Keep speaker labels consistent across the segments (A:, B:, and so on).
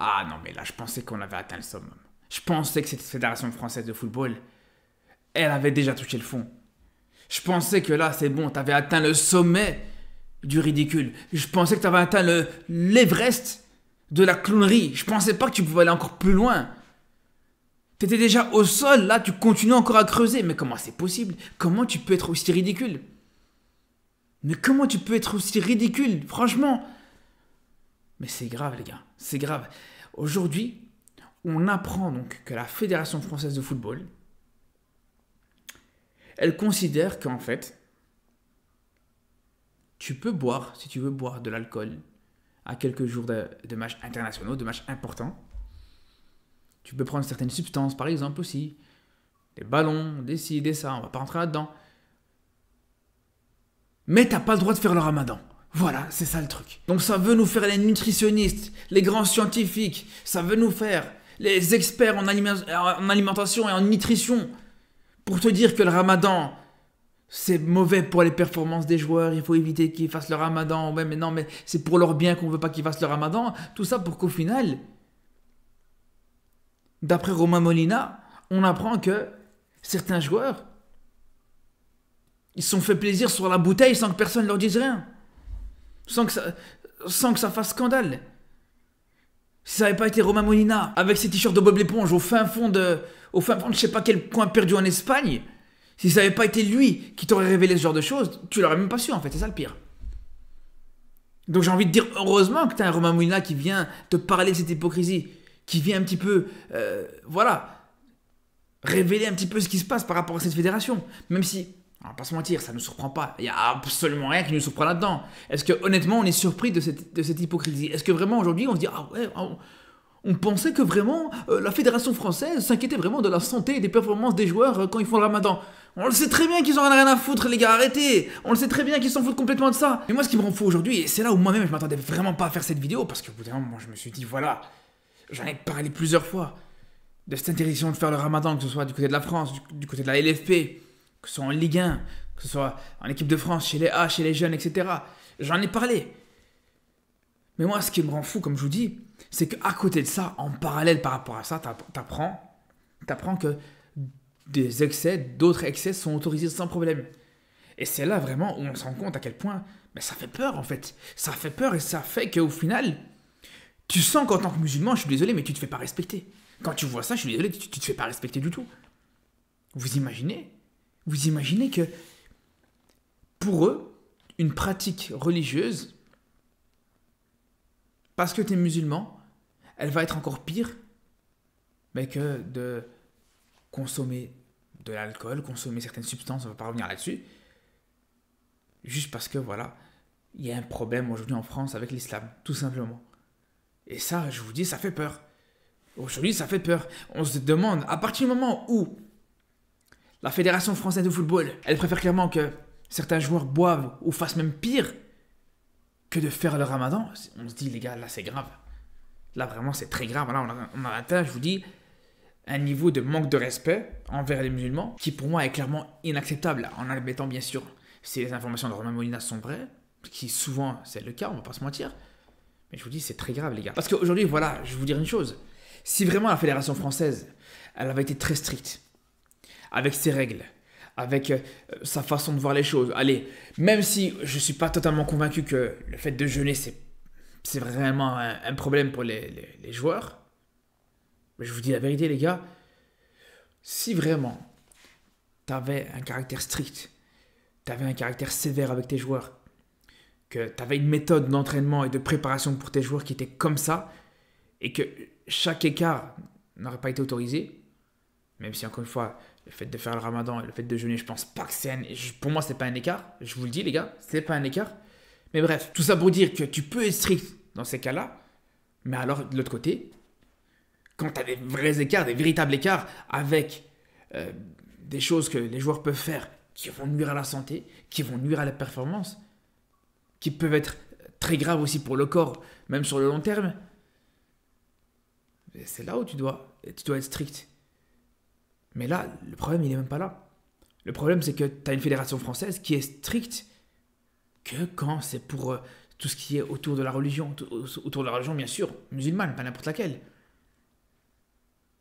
A: Ah non, mais là, je pensais qu'on avait atteint le summum. Je pensais que cette fédération française de football, elle avait déjà touché le fond. Je pensais que là, c'est bon, t'avais atteint le sommet du ridicule. Je pensais que t'avais atteint l'Everest de la clownerie. Je pensais pas que tu pouvais aller encore plus loin. T'étais déjà au sol, là, tu continues encore à creuser. Mais comment c'est possible? Comment tu peux être aussi ridicule? Mais comment tu peux être aussi ridicule? Franchement. Mais c'est grave, les gars. C'est grave. Aujourd'hui, on apprend donc que la Fédération française de football, elle considère qu'en fait, tu peux boire, si tu veux boire de l'alcool, à quelques jours de matchs internationaux, de matchs importants. Tu peux prendre certaines substances, par exemple, aussi. Des ballons, des ci, des ça, on va pas rentrer là-dedans. Mais t'as pas le droit de faire le ramadan. Voilà, c'est ça le truc. Donc ça veut nous faire les nutritionnistes, les grands scientifiques, ça veut nous faire les experts en alimentation et en nutrition, pour te dire que le ramadan, c'est mauvais pour les performances des joueurs, il faut éviter qu'ils fassent le ramadan, ouais mais non, mais c'est pour leur bien qu'on veut pas qu'ils fassent le ramadan, tout ça pour qu'au final, d'après Romain Molina, on apprend que certains joueurs, ils se sont fait plaisir sur la bouteille sans que personne leur dise rien. Sans que ça fasse scandale. Si ça n'avait pas été Romain Molina, avec ses t-shirts de Bob l'éponge au fin fond de je sais pas quel coin perdu en Espagne, si ça n'avait pas été lui qui t'aurait révélé ce genre de choses, tu l'aurais même pas su en fait, c'est ça le pire. Donc j'ai envie de dire heureusement que t'as un Romain Molina qui vient te parler de cette hypocrisie, qui vient un petit peu, révéler un petit peu ce qui se passe par rapport à cette fédération. Même si, on va pas se mentir, ça ne nous surprend pas. Il n'y a absolument rien qui nous surprend là-dedans. Est-ce que honnêtement on est surpris de cette hypocrisie? Est-ce que vraiment aujourd'hui on se dit, ah ouais, on pensait que vraiment la fédération française s'inquiétait vraiment de la santé et des performances des joueurs quand ils font le ramadan? On le sait très bien qu'ils en ont rien à foutre, les gars, arrêtez! On le sait très bien qu'ils s'en foutent complètement de ça. Mais moi, ce qui me rend fou aujourd'hui, et c'est là où moi-même je m'attendais vraiment pas à faire cette vidéo, parce qu'au bout d'un moment, moi, je me suis dit, voilà, j'en ai parlé plusieurs fois de cette interdiction de faire le ramadan, que ce soit du côté de la France, du côté de la LFP, que ce soit en Ligue 1, que ce soit en équipe de France, chez les A, chez les jeunes, etc. J'en ai parlé. Mais moi, ce qui me rend fou, comme je vous dis, c'est qu'à côté de ça, en parallèle par rapport à ça, t'apprends que des excès, d'autres excès sont autorisés sans problème. Et c'est là vraiment où on se rend compte à quel point ça fait peur en fait. Ça fait peur et ça fait qu'au final, tu sens qu'en tant que musulman, je suis désolé, mais tu te fais pas respecter. Quand tu vois ça, je suis désolé, tu te fais pas respecter du tout. Vous imaginez que pour eux, une pratique religieuse, parce que tu es musulman, elle va être encore pire que de consommer de l'alcool, consommer certaines substances, on ne va pas revenir là-dessus, juste parce que voilà, il y a un problème aujourd'hui en France avec l'islam, tout simplement. Et ça, je vous dis, ça fait peur. Aujourd'hui, ça fait peur. On se demande, à partir du moment où la Fédération française de football, elle préfère clairement que certains joueurs boivent ou fassent même pire que de faire le ramadan, on se dit, les gars, là, c'est grave. Là, vraiment, c'est très grave. Là, on a atteint, je vous dis, un niveau de manque de respect envers les musulmans qui, pour moi, est clairement inacceptable. En admettant, bien sûr, si les informations de Romain Molina sont vraies, qui souvent, c'est le cas, on va pas se mentir. Mais je vous dis, c'est très grave, les gars. Parce qu'aujourd'hui, voilà, je vais vous dire une chose. Si vraiment la Fédération française, elle avait été très stricte, avec ses règles, avec sa façon de voir les choses, allez, même si je ne suis pas totalement convaincu que le fait de jeûner, c'est vraiment un problème pour les joueurs, mais je vous dis la vérité, les gars, si vraiment tu avais un caractère strict, tu avais un caractère sévère avec tes joueurs, que tu avais une méthode d'entraînement et de préparation pour tes joueurs qui était comme ça, et que chaque écart n'aurait pas été autorisé, même si encore une fois, le fait de faire le ramadan et le fait de jeûner, je pense pas que c'est pour moi, c'est pas un écart, je vous le dis les gars, c'est pas un écart. Mais bref, tout ça pour dire que tu peux être strict dans ces cas-là, mais alors de l'autre côté, quand tu as des vrais écarts, des véritables écarts, avec des choses que les joueurs peuvent faire qui vont nuire à la santé, qui vont nuire à la performance, qui peuvent être très graves aussi pour le corps, même sur le long terme, c'est là où tu dois être strict. Mais là, le problème, il n'est même pas là. Le problème, c'est que tu as une fédération française qui est stricte que quand c'est pour tout ce qui est autour de la religion, autour de la religion bien sûr, musulmane, pas n'importe laquelle.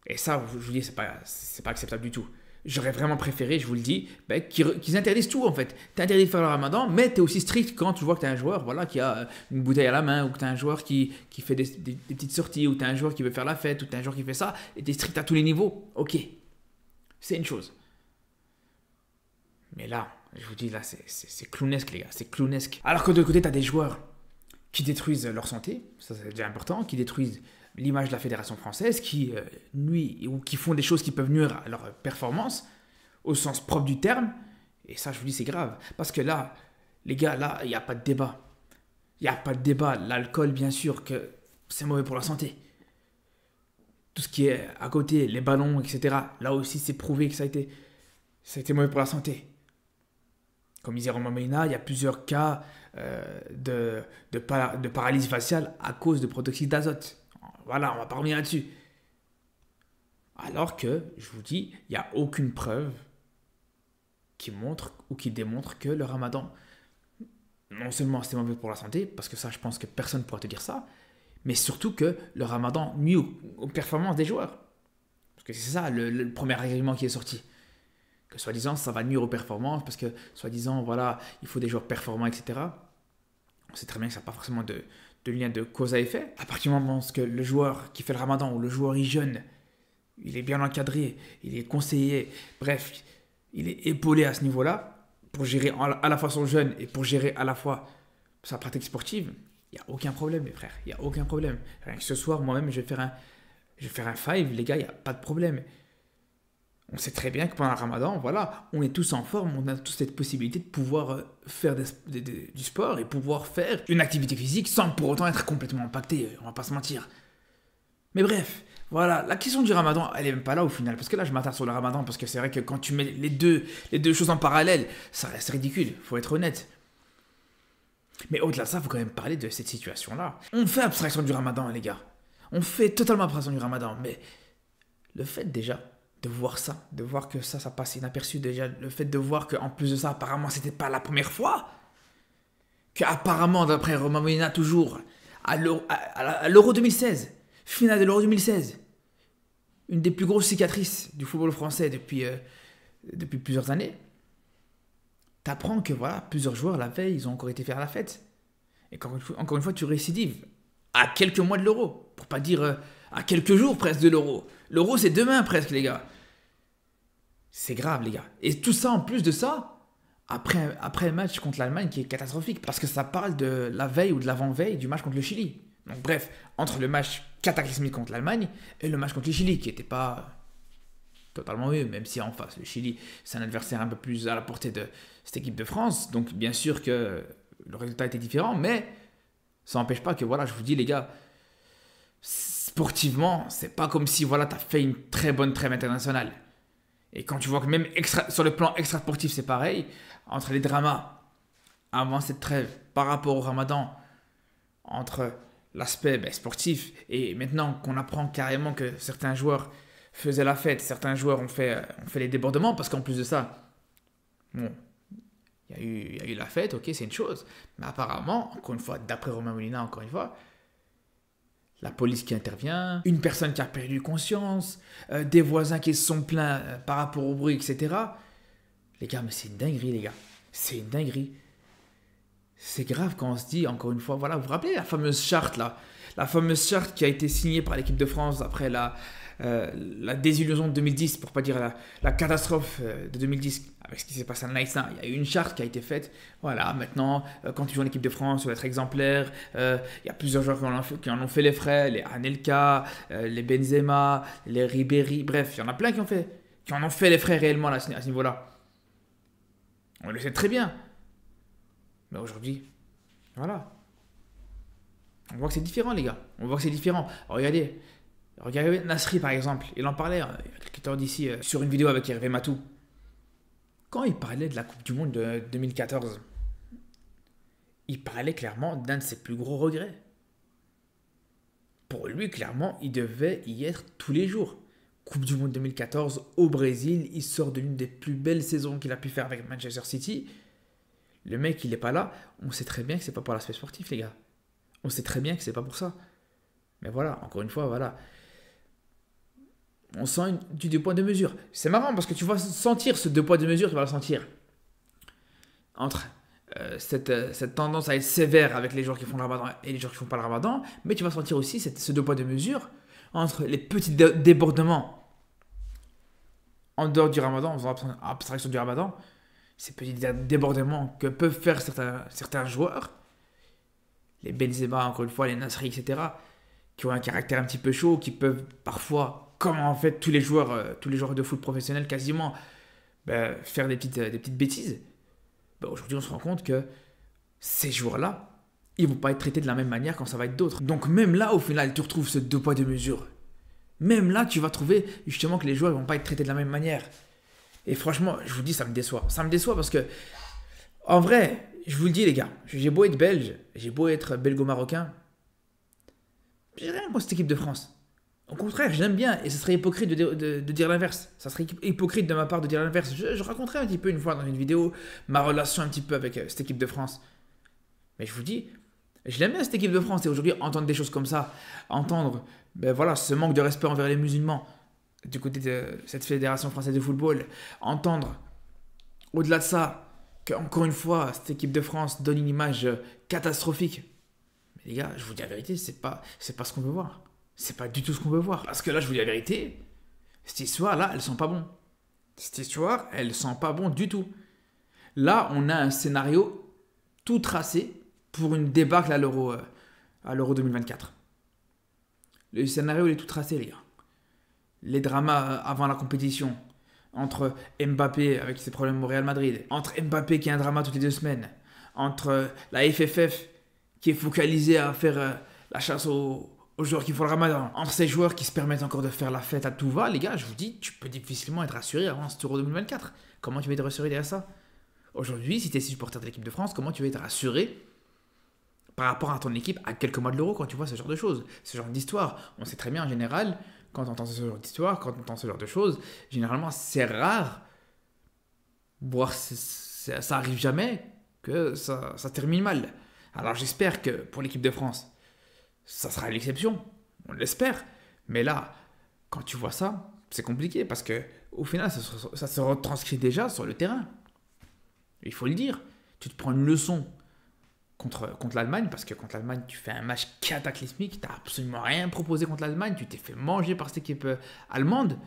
A: Et ça, je vous dis, c'est pas acceptable du tout. J'aurais vraiment préféré, je vous le dis, qu'ils interdisent tout en fait. T'es interdit de faire le ramadan, mais t'es aussi strict quand tu vois que t'as un joueur voilà, qui a une bouteille à la main, ou que t'as un joueur qui fait des petites sorties, ou t'as un joueur qui veut faire la fête, ou t'as un joueur qui fait ça, et t'es strict à tous les niveaux. Ok, c'est une chose. Mais là, je vous dis, là, c'est clownesque les gars, c'est clownesque. Alors que de l'autre côté, t'as des joueurs qui détruisent leur santé, ça c'est déjà important, qui détruisent l'image de la fédération française, qui nuit ou qui font des choses qui peuvent nuire à leur performance, au sens propre du terme, et ça je vous dis c'est grave, parce que là, les gars, là, il n'y a pas de débat. Il n'y a pas de débat, l'alcool bien sûr que c'est mauvais pour la santé. Tout ce qui est à côté, les ballons, etc., là aussi c'est prouvé que ça a été mauvais pour la santé. Comme disait Romain Molina, il y a plusieurs cas de paralysie faciale à cause de protoxyde d'azote. Voilà, on va pas revenir là-dessus. Alors que, je vous dis, il n'y a aucune preuve qui montre ou qui démontre que le ramadan, non seulement c'est mauvais pour la santé, parce que ça, je pense que personne ne pourra te dire ça, mais surtout que le ramadan nuit aux performances des joueurs. Parce que c'est ça le premier argument qui est sorti. Que soi-disant, ça va nuire aux performances, parce que soi-disant, voilà, il faut des joueurs performants, etc. On sait très bien que ça n'a pas forcément de lien de cause à effet. À partir du moment où le joueur qui fait le ramadan, ou le joueur est jeune, il est bien encadré, il est conseillé, bref, il est épaulé à ce niveau-là, pour gérer à la fois son jeune et pour gérer à la fois sa pratique sportive, il n'y a aucun problème, mes frères, il n'y a aucun problème. Rien que ce soir, moi-même, je vais faire un five, les gars, il n'y a pas de problème. On sait très bien que pendant le ramadan, voilà, on est tous en forme, on a tous cette possibilité de pouvoir faire du sport et pouvoir faire une activité physique sans pour autant être complètement impacté, on va pas se mentir. Mais bref, voilà, la question du ramadan, elle est même pas là au final, parce que là je m'attarde sur le ramadan, parce que c'est vrai que quand tu mets les deux choses en parallèle, ça reste ridicule, faut être honnête. Mais au-delà de ça, il faut quand même parler de cette situation-là. On fait abstraction du ramadan, les gars. On fait totalement abstraction du ramadan, mais le fait déjà de voir ça, de voir que ça passe inaperçu déjà, le fait de voir qu'en plus de ça, apparemment, c'était pas la première fois, qu'apparemment, d'après Romain Molina, toujours, à l'Euro 2016, finale de l'Euro 2016, une des plus grosses cicatrices du football français depuis plusieurs années, t'apprends que voilà, plusieurs joueurs, la veille, ils ont encore été faire la fête. Et encore une fois, tu récidives à quelques mois de l'Euro, pour pas dire à quelques jours presque de l'Euro. L'Euro, c'est demain presque, les gars. C'est grave, les gars. Et tout ça, en plus de ça, après un match contre l'Allemagne qui est catastrophique, parce que ça parle de la veille ou de l'avant-veille du match contre le Chili. Donc bref, entre le match cataclysmique contre l'Allemagne et le match contre le Chili, qui n'était pas totalement mieux, même si en face, le Chili, c'est un adversaire un peu plus à la portée de cette équipe de France. Donc bien sûr que le résultat était différent, mais ça n'empêche pas que, voilà, je vous dis, les gars, sportivement, c'est pas comme si voilà, tu as fait une très bonne trêve internationale. Et quand tu vois que même sur le plan extra-sportif, c'est pareil, entre les dramas avant cette trêve par rapport au ramadan, entre l'aspect sportif et maintenant qu'on apprend carrément que certains joueurs faisaient la fête, certains joueurs ont fait les débordements, parce qu'en plus de ça, bon, il y a eu la fête, ok, c'est une chose, mais apparemment, encore une fois, d'après Romain Molina, encore une fois, la police qui intervient, une personne qui a perdu conscience, des voisins qui se sont plaints par rapport au bruit, etc. Les gars, mais c'est une dinguerie, les gars. C'est une dinguerie. C'est grave quand on se dit, encore une fois, voilà, vous vous rappelez la fameuse charte, là, la fameuse charte qui a été signée par l'équipe de France après la désillusion de 2010, pour pas dire la catastrophe de 2010, avec ce qui s'est passé à Nice. Il y a eu une charte qui a été faite. Voilà, maintenant, quand tu joues en équipe de France, tu dois être exemplaire. Il y a plusieurs joueurs qui en ont fait les frais, les Anelka, les Benzema, les Ribéry, bref, il y en a plein qui en ont fait les frais réellement à ce niveau-là. On le sait très bien. Mais aujourd'hui, voilà. On voit que c'est différent, les gars. On voit que c'est différent. Regardez Nasri, par exemple. Il en parlait il y a quelques temps d'ici sur une vidéo avec Hervé Matou. Quand il parlait de la Coupe du Monde de 2014, il parlait clairement d'un de ses plus gros regrets. Pour lui, clairement, il devait y être tous les jours. Coupe du Monde 2014 au Brésil. Il sort de l'une des plus belles saisons qu'il a pu faire avec Manchester City. Le mec, il n'est pas là. On sait très bien que c'est pas pour l'aspect sportif, les gars. On sait très bien que c'est pas pour ça. Mais voilà, encore une fois, voilà. On sent du deux poids deux mesures. C'est marrant parce que tu vas sentir ce deux poids deux mesures, tu vas le sentir. Entre cette tendance à être sévère avec les joueurs qui font le ramadan et les joueurs qui font pas le ramadan, mais tu vas sentir aussi ce deux poids deux mesures entre les petits débordements en dehors du ramadan, en faisant abstraction du ramadan, ces petits débordements que peuvent faire certains joueurs, les Benzema, encore une fois, les Nasri, etc., qui ont un caractère un petit peu chaud, qui peuvent parfois, comme en fait tous les joueurs de foot professionnels quasiment, faire des petites bêtises. Aujourd'hui, on se rend compte que ces joueurs-là, ils vont pas être traités de la même manière quand ça va être d'autres. Donc même là, au final, tu retrouves ce deux poids deux mesures. Même là, tu vas trouver justement que les joueurs ne vont pas être traités de la même manière. Et franchement, je vous dis, ça me déçoit. Ça me déçoit parce que, en vrai, je vous le dis les gars, j'ai beau être belge, j'ai beau être belgo-marocain, j'ai rien contre cette équipe de France. Au contraire, je l'aime bien et ce serait hypocrite de dire l'inverse. Ça serait hypocrite de ma part de dire l'inverse. Je raconterai un petit peu une fois dans une vidéo ma relation un petit peu avec cette équipe de France. Mais je vous dis, je l'aime bien cette équipe de France et aujourd'hui entendre des choses comme ça, entendre voilà, ce manque de respect envers les musulmans du côté de cette fédération française de football, entendre au-delà de ça qu'encore une fois cette équipe de France donne une image catastrophique. Mais les gars, je vous dis la vérité, c'est pas ce qu'on veut voir. C'est pas du tout ce qu'on veut voir. Parce que là, je vous dis la vérité, cette histoire-là, elle sent pas bon. Cette histoire, elle sent pas bon du tout. Là, on a un scénario tout tracé pour une débâcle à l'Euro 2024. Le scénario, il est tout tracé, les gars. Les dramas avant la compétition, entre Mbappé avec ses problèmes au Real Madrid, entre Mbappé qui a un drama toutes les 2 semaines, entre la FFF qui est focalisée à faire la chasse aux joueurs qui font le ramadan, entre ces joueurs qui se permettent encore de faire la fête à tout va, les gars, je vous dis, tu peux difficilement être rassuré avant cet Euro 2024. Comment tu vas être rassuré derrière ça? Aujourd'hui, si tu es supporter de l'équipe de France, comment tu vas être rassuré par rapport à ton équipe à quelques mois de l'Euro quand tu vois ce genre de choses, ce genre d'histoire? On sait très bien en général, quand on entend ce genre d'histoire, quand on entend ce genre de choses, généralement c'est rare, voire ça arrive jamais, que ça termine mal. Alors j'espère que pour l'équipe de France, ça sera l'exception, on l'espère. Mais là, quand tu vois ça, c'est compliqué parce que au final, ça se retranscrit déjà sur le terrain. Il faut le dire. Tu te prends une leçon contre l'Allemagne, parce que contre l'Allemagne, tu fais un match cataclysmique, tu n'as absolument rien proposé contre l'Allemagne, tu t'es fait manger par cette équipe allemande.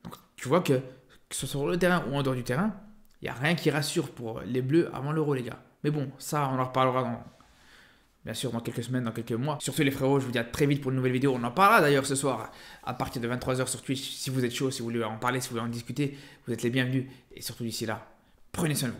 A: Donc tu vois que ce soit sur le terrain ou en dehors du terrain, il n'y a rien qui rassure pour les Bleus avant l'Euro, les gars. Mais bon, ça, on en reparlera bien sûr dans quelques semaines, dans quelques mois. Sur ce les frérots, je vous dis à très vite pour une nouvelle vidéo. On en parlera d'ailleurs ce soir à partir de 23h sur Twitch. Si vous êtes chaud, si vous voulez en parler, si vous voulez en discuter, vous êtes les bienvenus. Et surtout d'ici là, prenez soin de vous.